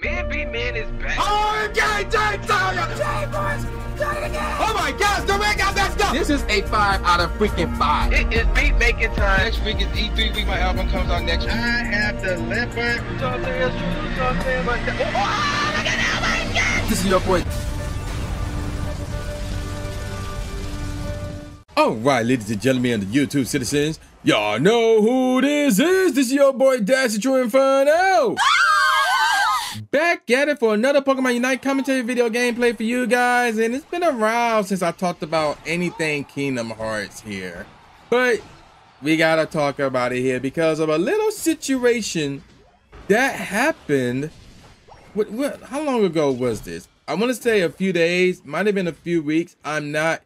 Man be man is back. Oh, oh my gosh, the ring got messed up. This is a 5 out of freaking 5. It is beat making time. Next week is E3 week. My album comes out next week. I have the leopard. Something is true, something but oh, look at that, my God. This is your boy. Alright, ladies and gentlemen and the YouTube citizens, y'all know who this is. This is your boy Tetsuya Inferno. Back at it for another Pokemon Unite commentary video gameplay for you guys, and it's been a while since I talked about anything Kingdom Hearts here, but we gotta talk about it here because of a little situation that happened. How long ago was this? I want to say a few days, might have been a few weeks. I'm not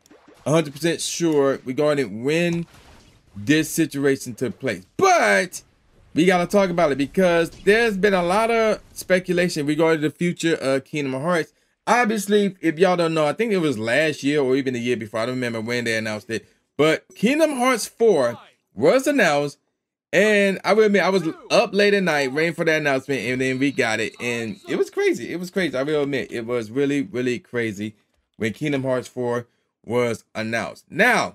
100% sure regarding when this situation took place, but we gotta talk about it because there's been a lot of speculation regarding the future of Kingdom Hearts. Obviously, if y'all don't know, I think it was last year or even the year before. I don't remember when they announced it, but Kingdom Hearts 4 was announced, and I will admit I was up late at night waiting for that announcement, and then we got it, and it was crazy. It was crazy. I will admit it was really, really crazy when Kingdom Hearts 4 was announced. Now,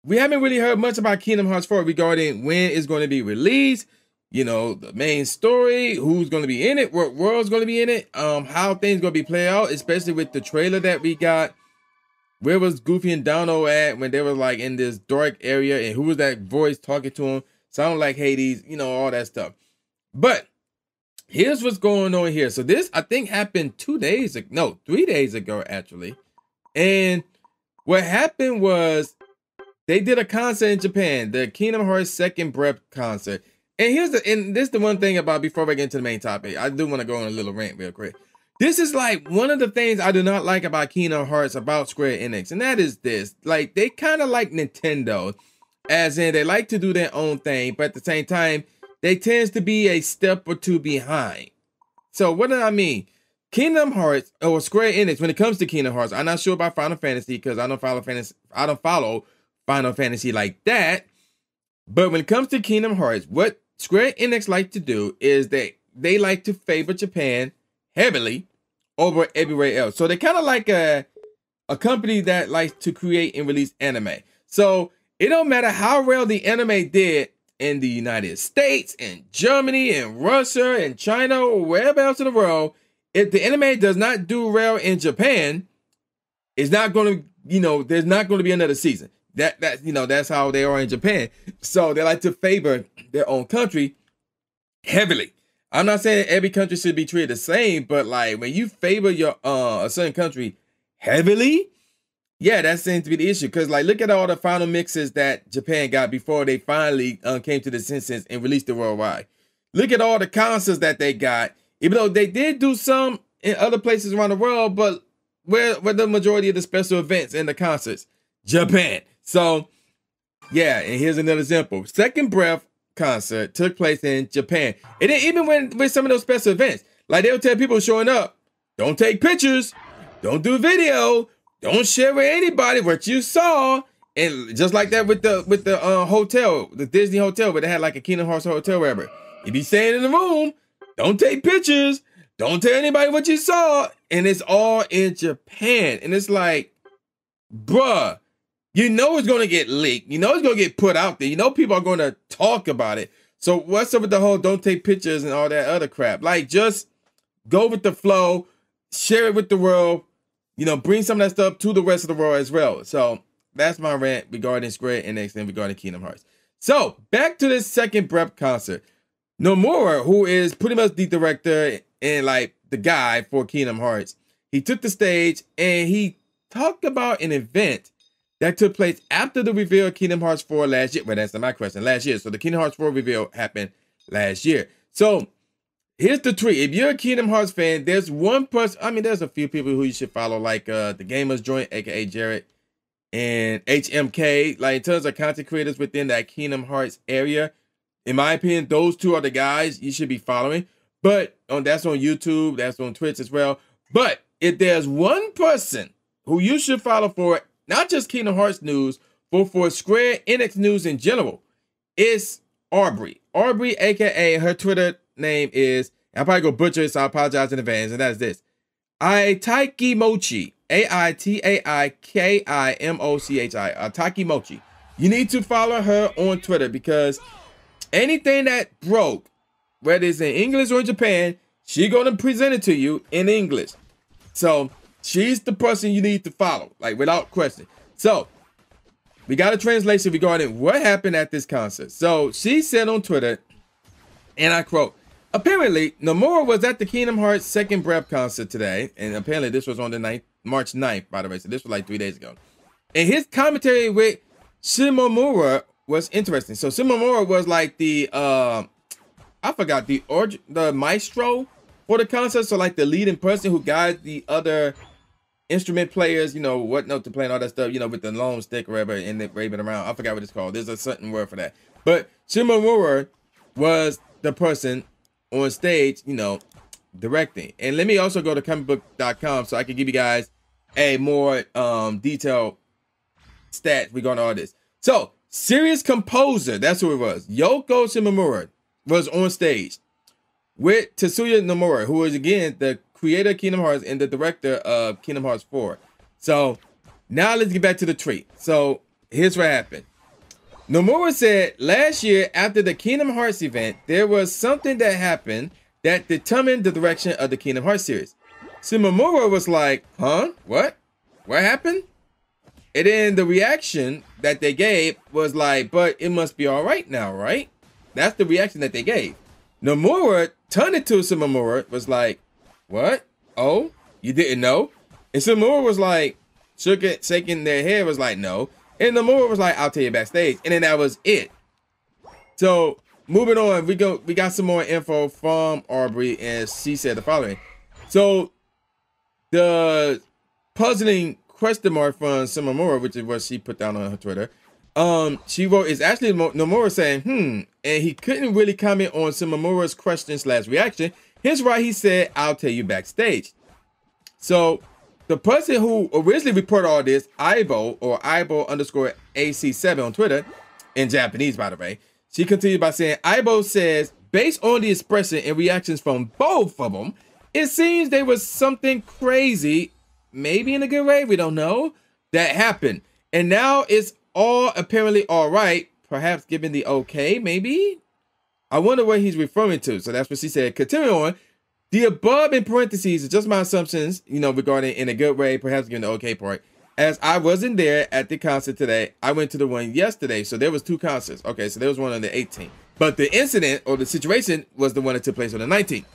we haven't really heard much about Kingdom Hearts 4 regarding when it's going to be released, you know, the main story, who's going to be in it, what world's going to be in it, how things going to be played out, especially with the trailer that we got. Where was Goofy and Donald at when they were like in this dark area, and who was that voice talking to him? Sounded like Hades, you know, all that stuff. But here's what's going on here. So this, I think, happened 3 days ago, actually. And what happened was, they did a concert in Japan, the Kingdom Hearts Second Breath concert. And this is the one thing about, before I get into the main topic, I do want to go on a little rant real quick. This is like one of the things I do not like about Kingdom Hearts, about Square Enix, and that is this. Like, they kind of like Nintendo, as in they like to do their own thing, but at the same time, they tends to be a step or two behind. So what do I mean? Kingdom Hearts, or Square Enix, when it comes to Kingdom Hearts, I'm not sure about Final Fantasy because I don't follow Final Fantasy like that. But when it comes to Kingdom Hearts, what Square Enix like to do is they like to favor Japan heavily over everywhere else. So they kind of like a company that likes to create and release anime. So it don't matter how well the anime did in the United States and Germany and Russia and China or wherever else in the world, if the anime does not do well in Japan, it's not going to, you know, there's not going to be another season. That's how they are in Japan. So they like to favor their own country heavily. I'm not saying every country should be treated the same, but like when you favor your a certain country heavily, yeah, that seems to be the issue. Because like, look at all the final mixes that Japan got before they finally came to the senses and released it worldwide. Look at all the concerts that they got, even though they did do some in other places around the world, but where the majority of the special events and the concerts? Japan. So, yeah, and here's another example. Second Breath concert took place in Japan. And then even with some of those special events, like they'll tell people showing up, don't take pictures, don't do video, don't share with anybody what you saw. And just like that with the hotel, the Disney hotel, where they had like a Kingdom Hearts hotel, wherever. If you staying in the room, don't take pictures, don't tell anybody what you saw. And it's all in Japan. And it's like, bruh, you know it's going to get leaked. You know it's going to get put out there. You know people are going to talk about it. So what's up with the whole don't take pictures and all that other crap? Like, just go with the flow, share it with the world, you know, bring some of that stuff to the rest of the world as well. So that's my rant regarding Square Enix and regarding Kingdom Hearts. So back to this Second Breath concert. Nomura, who is pretty much the director and like the guy for Kingdom Hearts, he took the stage and he talked about an event that took place after the reveal of Kingdom Hearts 4 last year. Well, that's not my question. Last year. So the Kingdom Hearts 4 reveal happened last year. So here's the tweet. If you're a Kingdom Hearts fan, there's one person. I mean, there's a few people who you should follow, like the Gamers Joint, aka Jared, and HMK. Like, in terms of content creators within that Kingdom Hearts area, in my opinion, those two are the guys you should be following. But that's on YouTube, that's on Twitch as well. But if there's one person who you should follow for not just Kingdom Hearts news, but for Square Enix news in general, it's Audrey. Audrey, aka her Twitter name is I'll probably go butcher it, so I apologize in advance. And that is this. Aitaiki Mochi. A-I-T-A-I-K-I-M-O-C-H-I. Aitaiki Mochi. You need to follow her on Twitter because anything that broke, whether it's in English or Japan, she's going to present it to you in English. So she's the person you need to follow, like without question. So we got a translation regarding what happened at this concert. So she said on Twitter, and I quote, apparently, Nomura was at the Kingdom Hearts Second Breath concert today, and apparently this was on the March 9th, by the way, so this was like 3 days ago. And his commentary with Shimomura was interesting. So Shimomura was like the, I forgot, the maestro for the concert, so like the leading person who guides the other instrument players, you know, what note to play and all that stuff, you know, with the long stick or whatever, and then waving around. I forgot what it's called. There's a certain word for that. But Shimomura was the person on stage, you know, directing. And let me also go to comicbook.com so I can give you guys a more detailed stat regarding all this. So, serious composer, that's who it was. Yoko Shimomura was on stage with Tetsuya Nomura, who is again the creator of Kingdom Hearts and the director of Kingdom Hearts 4. So now let's get back to the tweet. So here's what happened. Nomura said last year after the Kingdom Hearts event, there was something that happened that determined the direction of the Kingdom Hearts series. Shimomura was like, huh? What? What happened? And then the reaction that they gave was like, but it must be all right now, right? That's the reaction that they gave. Nomura turned it to Shimomura, was like, what? Oh, you didn't know? And Shimomura was like, shaking their head, was like, no. And Nomura was like, I'll tell you backstage. And then that was it. So moving on, we got some more info from Audrey, and she said the following. So the puzzling question mark from Shimomura, which is what she put down on her Twitter, she wrote, is actually Nomura saying, and he couldn't really comment on Shimomura's question/reaction. Here's why he said, I'll tell you backstage. So the person who originally reported all this, Aibo, or Aibo_AC7 on Twitter, in Japanese, by the way, she continued by saying, Aibo says, based on the expression and reactions from both of them, it seems there was something crazy, maybe in a good way, we don't know, that happened. And now it's all apparently all right, perhaps given the okay, maybe? I wonder what he's referring to. So that's what she said. Continue on. The above in parentheses is just my assumptions, you know, regarding in a good way, perhaps given the okay part. As I wasn't there at the concert today, I went to the one yesterday. So there was 2 concerts. Okay, so there was one on the 18th. But the incident or the situation was the one that took place on the 19th.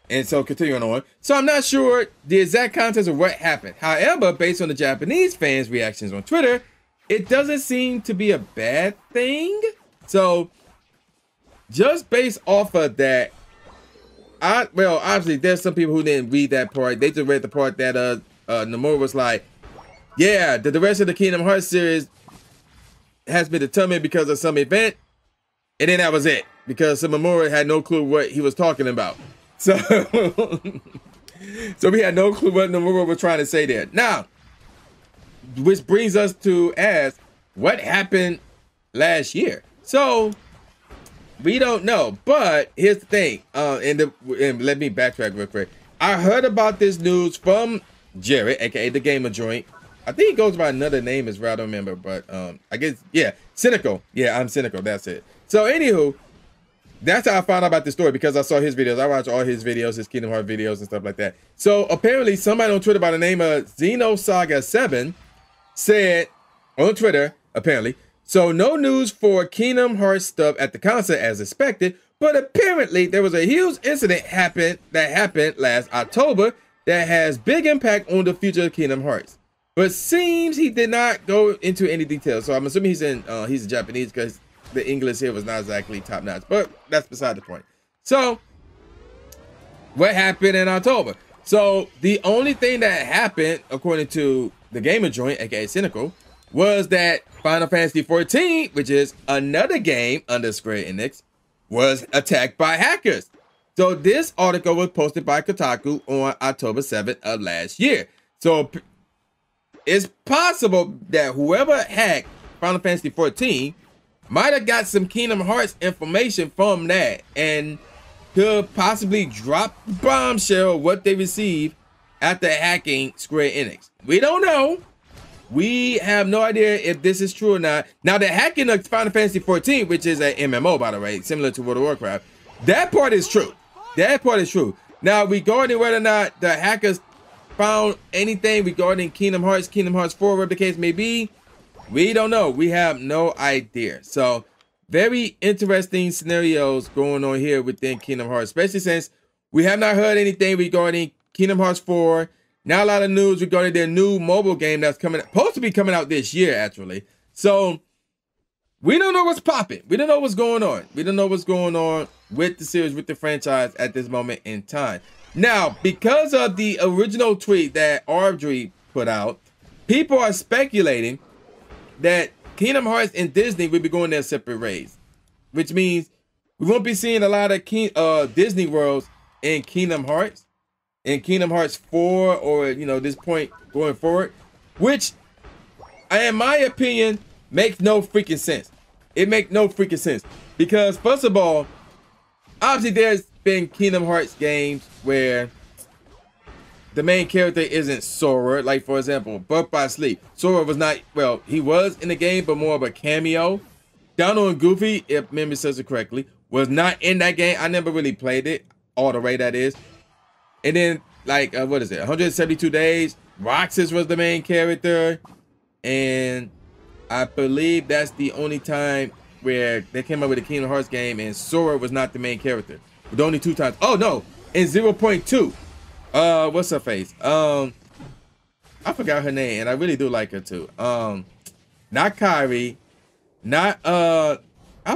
And so continuing on. So I'm not sure the exact context of what happened. However, based on the Japanese fans' reactions on Twitter, it doesn't seem to be a bad thing. So just based off of that, well, obviously there's some people who didn't read that part. They just read the part that Nomura was like, yeah, the direction of the Kingdom Hearts series has been determined because of some event. And then that was it, because Nomura had no clue what he was talking about. So, so we had no clue what Nomura was trying to say there. Now, which brings us to ask, what happened last year? So we don't know, but here's the thing. And let me backtrack real quick. I heard about this news from Jared, aka the Gamer Joint. I think he goes by another name as well. I don't remember, but I guess, yeah, Cynical. Yeah, I'm Cynical. That's it. So anywho, that's how I found out about this story, because I saw his videos. I watch all his videos, his Kingdom Hearts videos and stuff like that. So apparently somebody on Twitter by the name of Xenosaga7 said on Twitter, apparently, so no news for Kingdom Hearts stuff at the concert as expected, but apparently there was a huge incident that happened last October that has big impact on the future of Kingdom Hearts. But seems he did not go into any details. So I'm assuming he's Japanese, because the English here was not exactly top notch, but that's beside the point. So what happened in October? So the only thing that happened, according to the Gamer Joint, aka Cynical, was that Final Fantasy XIV, which is another game under Square Enix, was attacked by hackers. So this article was posted by Kotaku on October 7th of last year. So it's possible that whoever hacked Final Fantasy XIV might have got some Kingdom Hearts information from that, and could possibly drop the bombshell what they received after hacking Square Enix. We don't know. We have no idea if this is true or not. Now, the hacking of Final Fantasy 14, which is an MMO, by the way, similar to World of Warcraft, that part is true. That part is true. Now, regarding whether or not the hackers found anything regarding Kingdom Hearts 4, whatever the case may be, we don't know. We have no idea. So, very interesting scenarios going on here within Kingdom Hearts, especially since we have not heard anything regarding Kingdom Hearts 4. Now a lot of news regarding their new mobile game that's supposed to be coming out this year, actually. So we don't know what's popping. We don't know what's going on. We don't know what's going on with the series, with the franchise at this moment in time. Now, because of the original tweet that Audrey put out, people are speculating that Kingdom Hearts and Disney will be going their separate ways, which means we won't be seeing a lot of Disney worlds in Kingdom Hearts. In Kingdom Hearts 4, or this point going forward, which in my opinion makes no freaking sense. It makes no freaking sense because, first of all, obviously there's been Kingdom Hearts games where the main character isn't Sora. Like, for example, Birth by Sleep. Sora was not, well, he was in the game, but more of a cameo. Donald and Goofy, if memory serves it correctly, was not in that game. I never really played it all the way, that is. And then, like, what is it? 172 Days. Roxas was the main character. And I believe that's the only time where they came up with a Kingdom Hearts game and Sora was not the main character. The only 2 times. Oh, no. In 0.2. What's her face? I forgot her name, and I really do like her, too. Not Kyrie. Not, I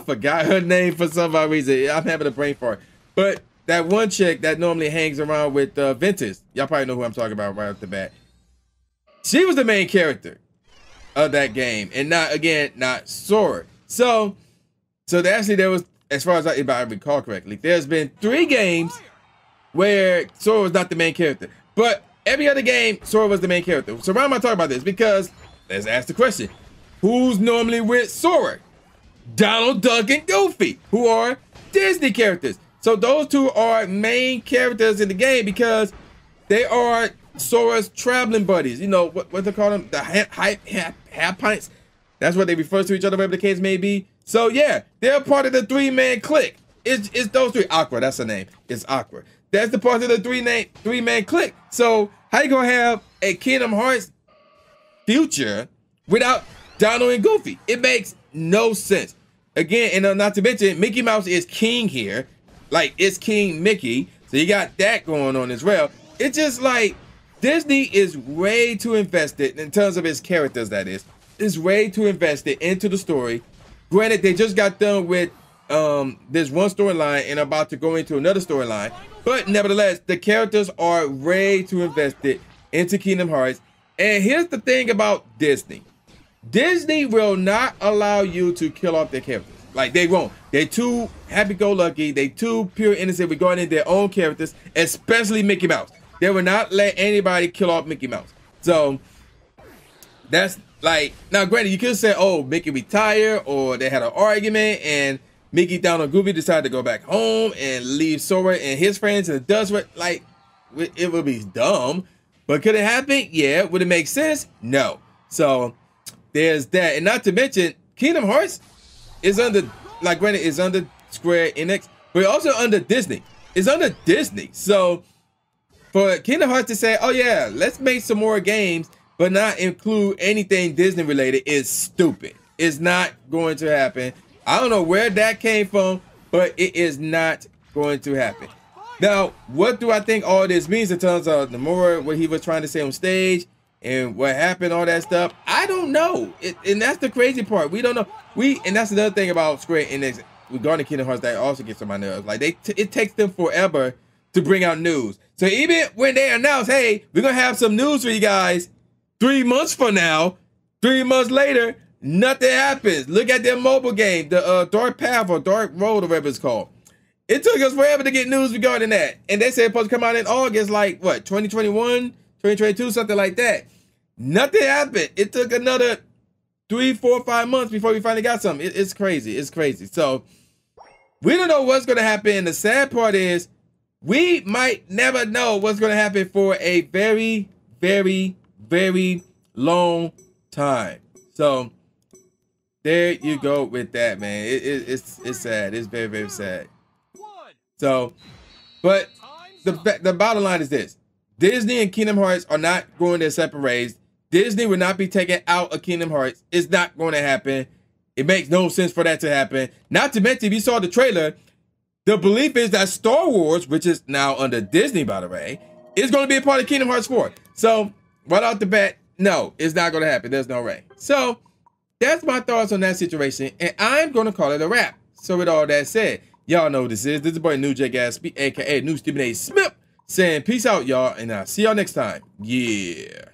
forgot her name for some odd reason. I'm having a brain fart. But that one chick that normally hangs around with Ventus, y'all probably know who I'm talking about right off the bat. She was the main character of that game, and not Sora. So actually there was, as far as if I recall correctly, there's been 3 games where Sora was not the main character, but every other game Sora was the main character. So why am I talking about this? Because let's ask the question: who's normally with Sora? Donald, Duck, and Goofy, who are Disney characters. So those 2 are main characters in the game because they are Sora's traveling buddies. You know, what they call them? The half pints. That's what they refer to each other, whatever the case may be. So yeah, they're part of the 3-man clique. It's those 3. Aqua, that's her name. It's Aqua. That's the part of the 3-man clique. So how you gonna have a Kingdom Hearts future without Donald and Goofy? It makes no sense. Again, and not to mention, Mickey Mouse is king here. Like, it's King Mickey, so you got that going on as well. It's just like Disney is way too invested in terms of its characters, that is. Is way too invested into the story. Granted, they just got done with this one storyline and about to go into another storyline. But nevertheless, the characters are way too invested into Kingdom Hearts. And here's the thing about Disney. Disney will not allow you to kill off their characters. Like, they won't. They're too happy-go-lucky. They too pure innocent regarding their own characters, especially Mickey Mouse. They will not let anybody kill off Mickey Mouse. So that's like, now granted, you could say, oh, Mickey retired, or they had an argument and Mickey, Donald, and Goofy decided to go back home and leave Sora and his friends in the dust. Like, it would be dumb. But could it happen? Yeah. Would it make sense? No. So there's that. And not to mention, Kingdom Hearts is under, like, granted, it's under Square Enix, but also under Disney. It's under Disney. So for Kingdom Hearts to say, oh yeah, let's make some more games, but not include anything Disney related is stupid. It's not going to happen. I don't know where that came from, but it is not going to happen. Now, what do I think all this means in terms of Nomura, what he was trying to say on stage and what happened, all that stuff? I don't know. And that's the crazy part. We don't know. And that's another thing about Square Enix regarding Kingdom Hearts that also gets on my nerves. Like, it takes them forever to bring out news. So even when they announce, hey, we're going to have some news for you guys 3 months from now, 3 months later, nothing happens. Look at their mobile game, the Dark Path or Dark Road or whatever it's called. It took us forever to get news regarding that. And they said it's supposed to come out in August, like, what, 2021, 2022, something like that. Nothing happened. It took another 3, 4, 5 months before we finally got something. It's crazy. It's crazy. So We don't know what's going to happen. And the sad part is we might never know what's going to happen for a very, very, very long time. So there you go with that, man. It's sad. It's very, very sad. So, but the bottom line is this. Disney and Kingdom Hearts are not going their separate ways. Disney will not be taken out of Kingdom Hearts. It's not going to happen. It makes no sense for that to happen. Not to mention, if you saw the trailer, the belief is that Star Wars, which is now under Disney, by the way, is going to be a part of Kingdom Hearts 4. So, right off the bat, no, it's not going to happen. There's no way. So, that's my thoughts on that situation, and I'm going to call it a wrap. So, with all that said, y'all know who this is. This is boy New J Gatsby, aka New Stephen A. Smith, saying peace out, y'all, and I'll see y'all next time. Yeah.